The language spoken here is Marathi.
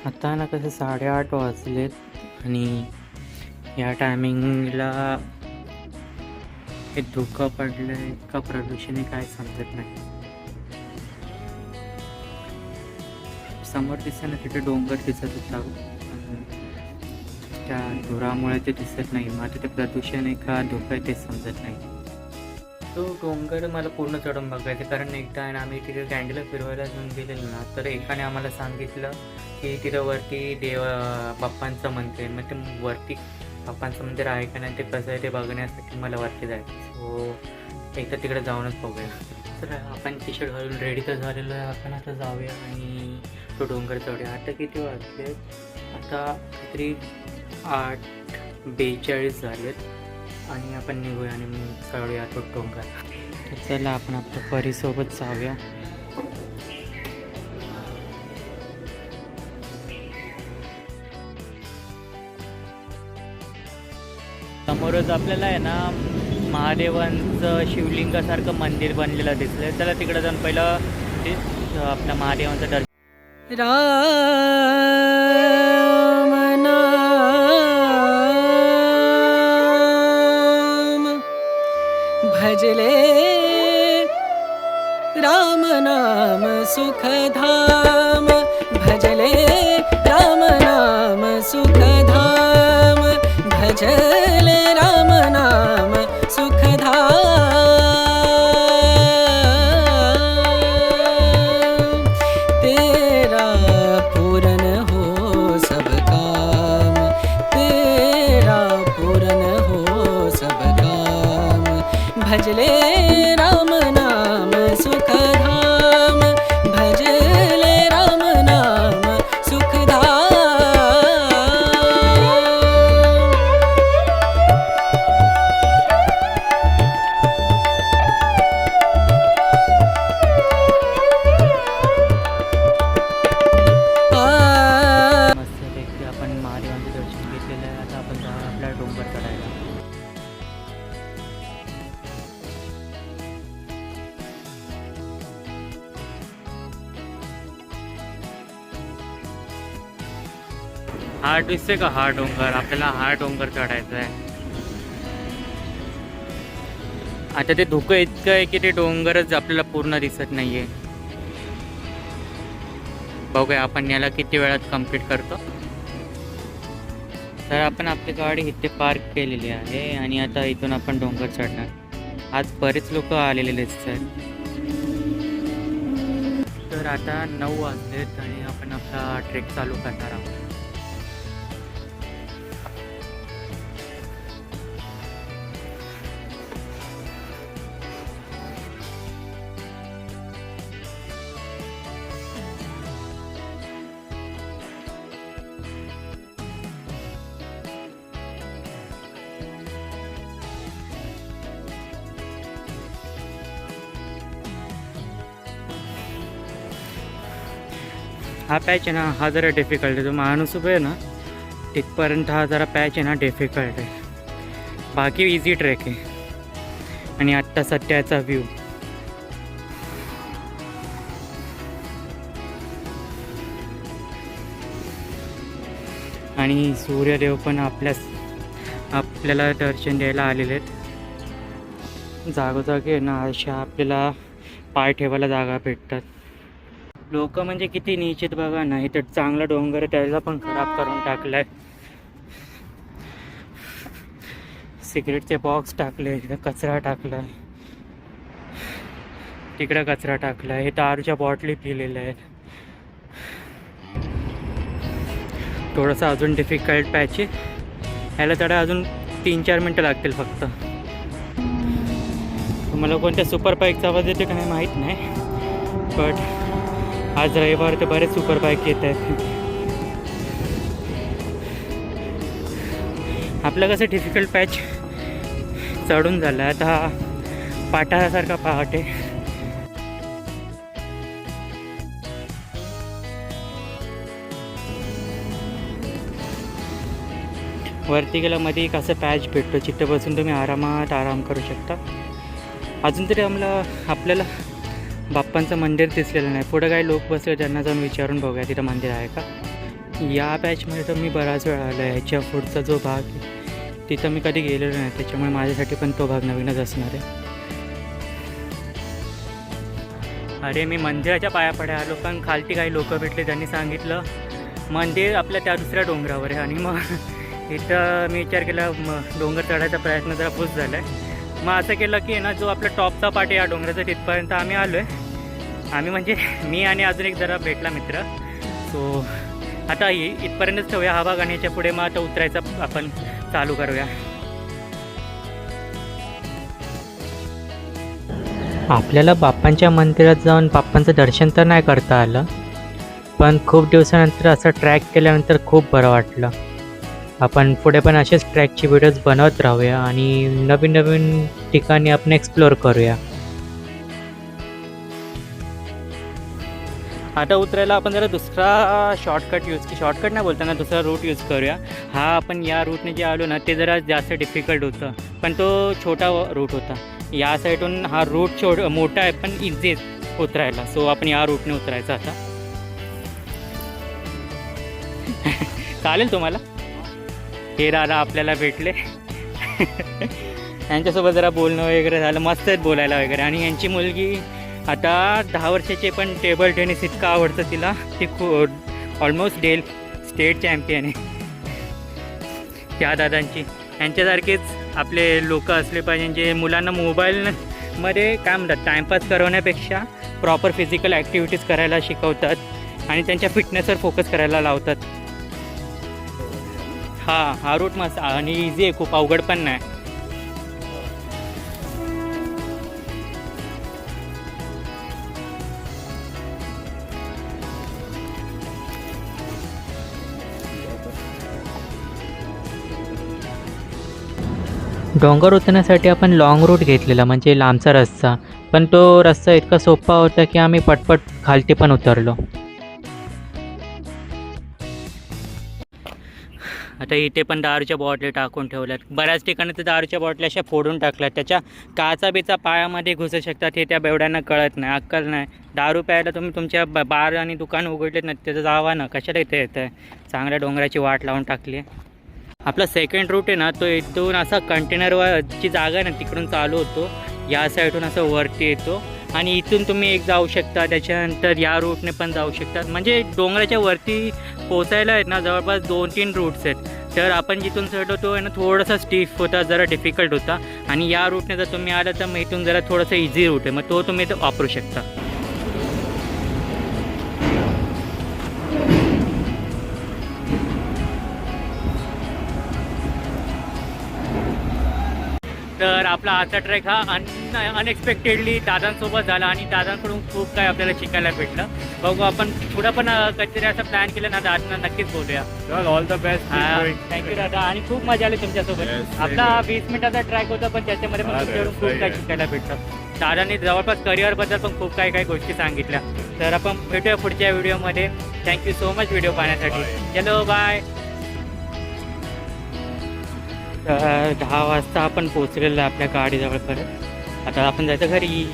आता ना कसं 8:30 वाजलेत आणि या टायमिंगला हे धुकं पडलंय का प्रदूषण आहे काय समजत नाही. समोर दिसताना तिथे डोंगर दिसत होता पण त्या धुरामुळे ते दिसत नाही. मग आता ते प्रदूषण आहे का धुकं आहे ते समजत नाही. तो डोंगर मला पूर्ण चढून बघायचं कारण एकदा आहे ना आम्ही तिथे कॅन्डीला फिरवायला घेऊन गेलेलो ना, तर एकाने आम्हाला सांगितलं की तिथं वरती बाप्पांचं मंदिर आहे. मग ते वरती बाप्पांचं मंदिर आहे का नाही ते कसं आहे ते बघण्यासाठी मला वरती जायचं. सो एकदा तिकडे जाऊनच बघूया. तर आपण टी शर्ट घालून रेडी तर झालेलो आहे. आपण आता जाऊया आणि तो डोंगर चढूया. आता किती वाजले? आता काहीतरी 8:42 झालेत आणि आपण निघूया आणि मग चढूया तो डोंगर. तर चला आपण आपल्या परीसोबत जाऊया. समोरच आपल्याला आहे ना महादेवांचं शिवलिंगासारखं मंदिर बनलेलं दिसलंय. चला तिकडे जाऊन पहिलं ते आपल्या महादेवांचं दर्शन. राम नाम भजले राम नाम सुखधाम भजले राम नाम सुखधाम भजले राम नाम सुखधाम तेरा पूरन हो सब काम तेरा पूरन हो सब काम भजले राम नाम सुखधाम भजले राम नाम सुखधाम. मस्तपैकी आपण महादेवांचं दर्शन घेतलेलं आहे. आता आपण जाऊया आपल्या डोंगर चढायला. हा दिसते का हा डोंगर? आपल्याला हा डोंगर चढायचा आहे. आता ते धुकं इतकं आहे की ते डोंगरच आपल्याला पूर्ण दिसत नाहीये. बघूया आपण याला किती वेळात कंप्लीट करतो. तर आपण आपली गाडी इथे पार्क केलेली आहे आणि आता इथून आपण डोंगर चढणार. आज बरेच लोक आलेले दिसतात. तर आता 9 वाजलेत आणि आपण आपला ट्रेक चालू करणार आहोत. हा पॅच आहे ना हा जरा डिफिकल्ट आहे. जो माणूस उभे आहे ना तिथपर्यंत हा जरा पॅच आहे ना डिफिकल्ट आहे. बाकी इझी ट्रेक आहे. आणि आत्ता सध्याचा व्ह्यू आणि सूर्यदेव पण आपल्याला दर्शन द्यायला आलेले आहेत. जागोजागी आहे ना अशा आपल्याला पाय ठेवायला जागा भेटतात. लोक म्हणजे किती नीचित बघा ना. इथं चांगला डोंगर आहे त्याला पण खराब करून टाकलाय. सिगरेटचे बॉक्स टाकले, इथं कचरा टाकलाय, तिकडे कचरा टाकलाय, हे दारूच्या बॉटली पिलेल्या आहेत. थोडंसं अजून डिफिकल्ट पॅच आहे. ह्याला चढा अजून 3-4 मिनटं लागतील फक्त. तुम्हाला कोणत्या सुपर बाईकचा आवाज येते का नाही माहीत नाही, बट आज रविवार ते बरेच सुपर बाईक येत आहेत. आपलं कसं डिफिकल्ट पॅच चढून झालं. आता पाटासारखा पहाट आहे. वरती गेला मध्ये एक असं पॅच भेटतो जिथे बसून तुम्ही आरामात आराम करू शकता. अजून तरी आपल्याला बाप्पांचं मंदिर दिसलेलं नाही. पुढं काही लोक बसले त्यांना जाऊन विचारून बघूया तिथं मंदिर आहे का. या बॅचमध्ये तर मी बराच वेळा आलो आहे. ह्याच्या पुढचा जो भाग आहे तिथं मी कधी गेलेलो नाही, त्याच्यामुळे माझ्यासाठी पण तो भाग नवीनच असणार आहे. अरे मी मंदिराच्या पाया आलो, पण खालती काही लोक भेटले, त्यांनी सांगितलं मंदिर आपल्या त्या दुसऱ्या डोंगरावर आहे. आणि मग इथं मी विचार केला, मग डोंगर चढायचा प्रयत्न जरा पुस झाला आहे. मग असं केलं की ना जो आपला टॉपचा पार्ट आहे या डोंगराचा तिथपर्यंत आम्ही आलो आहे. आम्ही म्हणजे मी आणि अजून एक जरा भेटला मित्र. सो आता इथपर्यंतच ठेवूया हा भाग, आणि याच्या पुढे मग आता उतरायचं आपण चालू करूया. आपल्याला बाप्पांच्या मंदिरात जाऊन बाप्पांचं दर्शन तर नाही करता आलं, पण खूप दिवसानंतर असं ट्रॅक केल्यानंतर खूप बरं वाटलं. आपण पुढे पण असेच ट्रॅकची व्हिडिओज बनवत राहूया आणि नवीन नवीन ठिकाणी आपण एक्सप्लोअर करूया. आता उतरायला आपण जरा दुसरा शॉर्टकट नाही बोलताना दुसरा रूट यूज करूया. हा आपण या रूटने जे आलो ना ते जरा जास्त डिफिकल्ट होतं, पण तो छोटा रूट होता. या साईडून हा रूट मोठा आहे पण इझी आहे उतरायला. सो आपण या रूटने उतरायचं आता. चालेल तुम्हाला? हे दादा आपल्याला भेटले. यांच्यासोबत जरा बोलणं वगैरे झालं, मस्त आहेत बोलायला वगैरे. आणि यांची मुलगी आता 10 वर्षाची, पण टेबल टेनिस इतकं आवडतं तिला. ती ऑलमोस्ट स्टेट चॅम्पियन आहे त्या दादांची. यांच्यासारखेच आपले लोक असले पाहिजे जे मुलांना मोबाईलमध्ये काय म्हणतात टाईमपास करवण्यापेक्षा प्रॉपर फिजिकल ॲक्टिव्हिटीज करायला शिकवतात आणि त्यांच्या फिटनेसवर फोकस करायला लावतात. हा रूट मस्त आणि इझी आहे, खूप अवघड पण नाही. डोंगर उतरण्यासाठी आपण लाँग रूट घेतलेला, म्हणजे लांबचा रस्ता, पण तो रस्ता इतका सोपा होता की आम्ही पटपट खालती पण उतरलो. आता इथे पण दारूच्या बॉटली टाकून ठेवल्यात. बऱ्याच ठिकाणी तर दारूच्या बॉटल्या अशा फोडून टाकल्यात. त्याच्या काचा बिचा पायामध्ये घुसू शकतात, हे त्या बेवड्यांना कळत नाही, अक्कल नाही. दारू प्यायला तुम्ही तुमच्या बार आणि दुकान उघडलेत ना, त्याचं जावा ना, कशाला इथे येतं आहे. चांगल्या डोंगराची वाट लावून टाकली आहे. आपला सेकंड रूट आहे ना तो इथून असा कंटेनरची जागा आहे ना तिकडून चालू होतो, या साईडून असं वरती येतो आणि इथून तुम्ही एक जाऊ शकता. त्याच्यानंतर या रूटने पण जाऊ शकतात. म्हणजे डोंगराच्या वरती पोचायला आहेत ना जवळपास 2-3 रूट्स आहेत. तर आपण जिथून चढलो तो आहे ना थोडासा स्टीफ होता, जरा डिफिकल्ट होता. आणि या रूटने जर तुम्ही आलं तर मग इथून जरा थोडंसं इझी रूट आहे, मग तो तुम्ही वापरू शकता. तर आपला आजचा ट्रेक हा अनएक्सपेक्टेडली दादांसोबत झाला आणि दादांकडून खूप काय आपल्याला शिकायला भेटलं. बघू आपण पुढं पण कधीतरी असं प्लॅन केलं ना दादांना नक्कीच बोलूया. All the best. थँक्यू दादा, आणि खूप मजा आली तुमच्यासोबत. आपला 20 मिनिटाचा ट्रॅक होता, पण त्याच्यामध्ये पण तुमच्याकडून खूप काय शिकायला भेटलं. दादांनी जवळपास करिअरबद्दल पण खूप काही गोष्टी सांगितल्या. तर आपण भेटूया पुढच्या व्हिडिओमध्ये. थँक्यू सो मच व्हिडिओ पाहण्यासाठी. चलो बाय. 10 वाजता आपण पोचलेलो आहे आपल्या गाडीजवळ परत. आता आपण जायचं घरी.